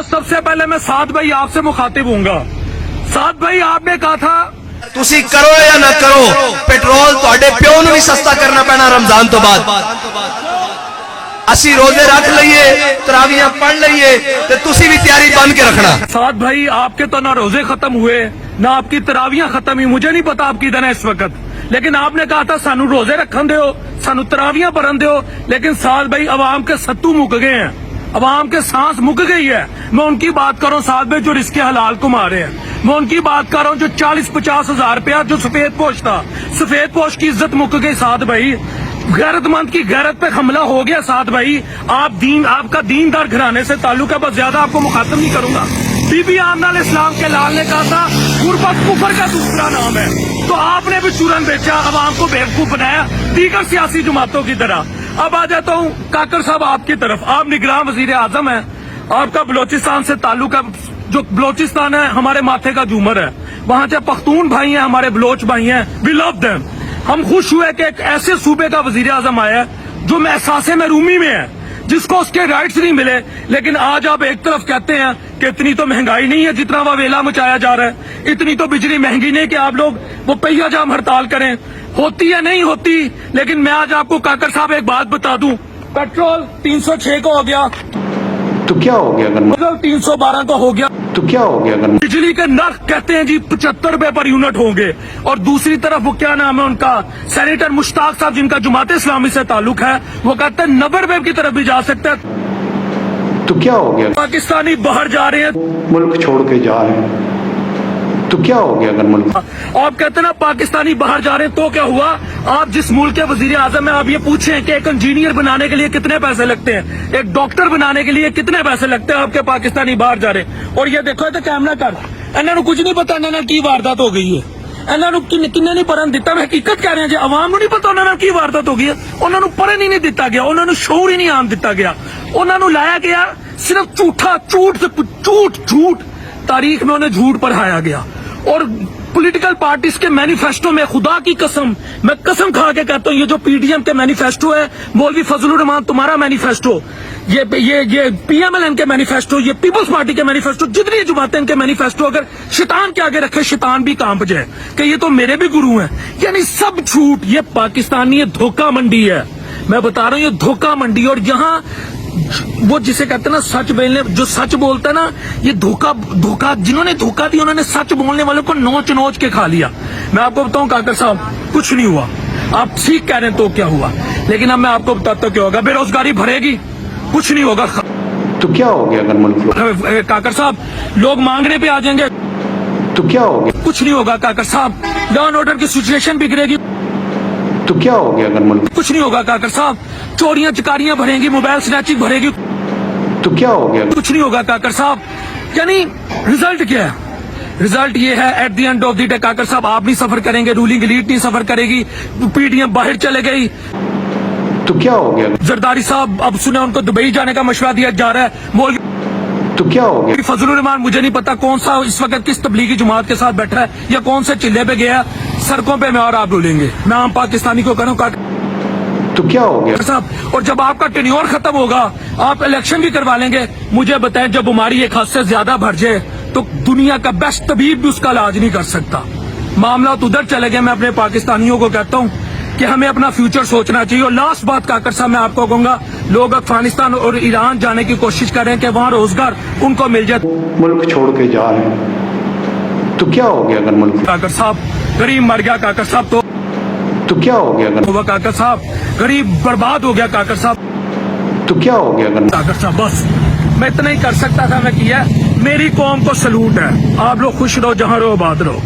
سب سے پہلے میں سعد بھائی آپ سے مخاطب ہوں گا. سعد بھائی آپ نے کہا تھا تسی کرو یا نہ کرو پیٹرول تواڈے پیو نوں بھی سستا کرنا پینا رمضان تو بعد. اسی روزے رکھ لئیے تراویاں پڑھ لئیے تے تسی بھی تیاری بن کے رکھنا. سعد بھائی آپ کے تو نہ روزے ختم ہوئے نہ آپ کی تراویاں ختم ہوئی. مجھے نہیں پتا آپ کی دن ہے اس وقت, لیکن آپ نے کہا تھا سانو روزے رکھن دیو, سانو تراویاں پڑھن دیو. لیکن سعد بھائی عوام کے ستو مک گئے ہیں, عوام کے سانس مک گئی ہے. میں ان کی بات کر رہا ہوں سعد بھائی جو رزق حلال کما رہے ہیں. میں ان کی بات کر رہا ہوں جو 40-50 ہزار روپیہ جو سفید پوش تھا, سفید پوش کی عزت مک گئی. سعد بھائی غیرت مند کی غیرت پہ حملہ ہو گیا. سعد بھائی آپ کا دیندار گھرانے سے تعلق ہے, بس زیادہ آپ کو مخاطب نہیں کروں گا. بی بی آمنہ علیہ السلام کے لال نے کہا تھا غربت کفر کا دوسرا نام ہے, تو آپ نے بھی چورن بیچا, عوام کو بیوقوف بنایا دیگر سیاسی جماعتوں کی طرح. اب آ جاتا ہوں کاکر صاحب آپ کی طرف. آپ نگراں وزیر اعظم ہیں, آپ کا بلوچستان سے تعلق ہے. جو بلوچستان ہے ہمارے ماتھے کا جھومر ہے, وہاں سے پختون بھائی ہیں, ہمارے بلوچ بھائی ہیں, وی لو دیم. ہم خوش ہوئے کہ ایک ایسے صوبے کا وزیر اعظم آیا جو احساس محرومی میں ہے, جس کو اس کے رائٹس نہیں ملے. لیکن آج آپ ایک طرف کہتے ہیں کہ اتنی تو مہنگائی نہیں ہے جتنا وہ ویلا مچایا جا رہا ہے, اتنی تو بجلی مہنگی نہیں کہ آپ لوگ وہ پہیا جام ہڑتال کریں. ہوتی ہے نہیں ہوتی. لیکن میں آج آپ کو کاکر صاحب ایک بات بتا دوں, پیٹرول 306 کا ہو گیا تو کیا ہو گیا اگر 312 کا ہو گیا تو کیا ہو گیا اگر بجلی کے نرخ کہتے ہیں جی 75 روپے پر یونٹ ہوں گے. اور دوسری طرف وہ کیا نام ہے ان کا, سینیٹر مشتاق صاحب جن کا جماعت اسلامی سے تعلق ہے, وہ کہتے ہیں 90 روپے کی طرف بھی جا سکتے ہیں. تو کیا ہو گیا پاکستانی باہر جا رہے ہیں, ملک چھوڑ کے جا رہے ہیں تو کیا ہو گیا اگر ملک آپ کہتے ہیں نا پاکستانی باہر جا رہے ہیں تو کیا ہوا. آپ جس ملک کے وزیر اعظم ہیں, آپ یہ پوچھیں کہ ایک انجینئر بنانے کے لیے کتنے پیسے لگتے ہیں, ایک ڈاکٹر بنانے کے لیے کتنے پیسے لگتے ہیں, آپ کے پاکستانی باہر جا رہے ہیں. اور یہ دیکھو تو کیمرہ کر, انہوں نے کچھ نہیں پتا انہوں نے کی واردات ہو گئی ہے, انہوں نے کنے نہیں پڑھن دیتا. میں حقیقت کہہ رہے ہیں جی, عوام کو نہیں پتا انہوں نے کی واردات ہو گئی ہے, انہوں نے پڑھن ہی نہیں دیتا گیا, انہوں نے شعور ہی نہیں آن دیتا گیا. انہوں نے لایا گیا صرف جھوٹ تاریخ میں انہیں جھوٹ پڑھایا گیا. اور پولیٹیکل پارٹیز کے مینیفیسٹو میں خدا کی قسم, میں قسم کھا کے کہتا ہوں, یہ جو پی ڈی ایم کے مینیفیسٹو ہے, مولوی فضل الرحمان تمہارا مینیفیسٹو, یہ پی ایم ایل این کے مینیفیسٹو, یہ پیپلز پارٹی کے مینیفیسٹو, جتنی جماعتیں ان کے مینیفیسٹو اگر شیطان کے آگے رکھے شیطان بھی کانپ جائے کہ یہ تو میرے بھی گرو ہیں. یعنی سب جھوٹ. یہ پاکستانی یہ دھوکہ منڈی ہے, میں بتا رہا ہوں یہ دھوکہ منڈی. اور یہاں وہ جسے کہتے ہیں نا سچ بولنے, جو سچ بولتا ہے نا, یہ دھوکہ جنہوں نے دھوکہ دیا انہوں نے سچ بولنے والوں کو نوچ کے کھا لیا. میں آپ کو بتاؤں کاکر صاحب کچھ نہیں ہوا, آپ ٹھیک کہہ رہے ہیں تو کیا ہوا, لیکن اب میں آپ کو بتاتا ہوں کیا ہوگا. بے روزگاری بڑھے گی, کچھ نہیں ہوگا. تو کیا ہو گیا اگر ملک کاکر صاحب لوگ مانگنے پہ آ جائیں گے, تو کیا ہو گیا کچھ نہیں ہوگا. کاکر صاحب لا اینڈ آرڈر کی سچویشن بگڑے گی, تو کیا ہو گیا اگر ملک کچھ نہیں ہوگا. کاکر صاحب چوریاں چکاریاں بڑھیں گی, موبائل سنیچنگ بڑھے گی, تو کیا ہو گیا کچھ نہیں ہوگا. کاکر صاحب یعنی رزلٹ کیا ہے, رزلٹ یہ ہے at the end of the day Kakar صاحب آپ نہیں سفر کریں گے, رولنگ ایلیٹ نہیں سفر کرے گی, پی ڈی ایم باہر چلے گئی. تو کیا ہو گیا زرداری صاحب اب سنیں ان کو دبئی جانے کا مشورہ دیا جا رہا ہے. مولوی تو کیا ہو گیا فضل الرحمان مجھے نہیں پتا کون سا اس وقت کس تبلیغی جماعت کے ساتھ بیٹھا ہے یا کون سے چلے پہ گیا, سڑکوں پہ میں اور آپ رولیں گے. میں عام پاکستانی کو کروں تو کیا ہو گیا صاحب, اور جب آپ کا ٹینیور ختم ہوگا آپ الیکشن بھی کروا لیں گے. مجھے بتائیں جب بیماری ایک حد سے زیادہ بڑھ جائے تو دنیا کا بیسٹ طبیب بھی اس کا علاج نہیں کر سکتا. معاملات ادھر چلے گئے. میں اپنے پاکستانیوں کو کہتا ہوں کہ ہمیں اپنا فیوچر سوچنا چاہیے. اور لاسٹ بات کاکر صاحب میں آپ کو کہوں گا, لوگ افغانستان اور ایران جانے کی کوشش کر رہے ہیں کہ وہاں روزگار ان کو مل جائے, ملک چھوڑ کے جا رہے ہیں تو کیا ہو گیا اگر ملک کاکر صاحب غریب مر گیا. کاکر صاحب تو کیا ہو گیا اگر ہوا, کاکر صاحب غریب برباد ہو گیا. کاکر صاحب تو کیا ہو گیا اگر کاکر صاحب بس میں اتنا ہی کر سکتا تھا, میں کیا. میری قوم کو سلوٹ ہے. آپ لوگ خوش رہو, جہاں رہو آباد رہو.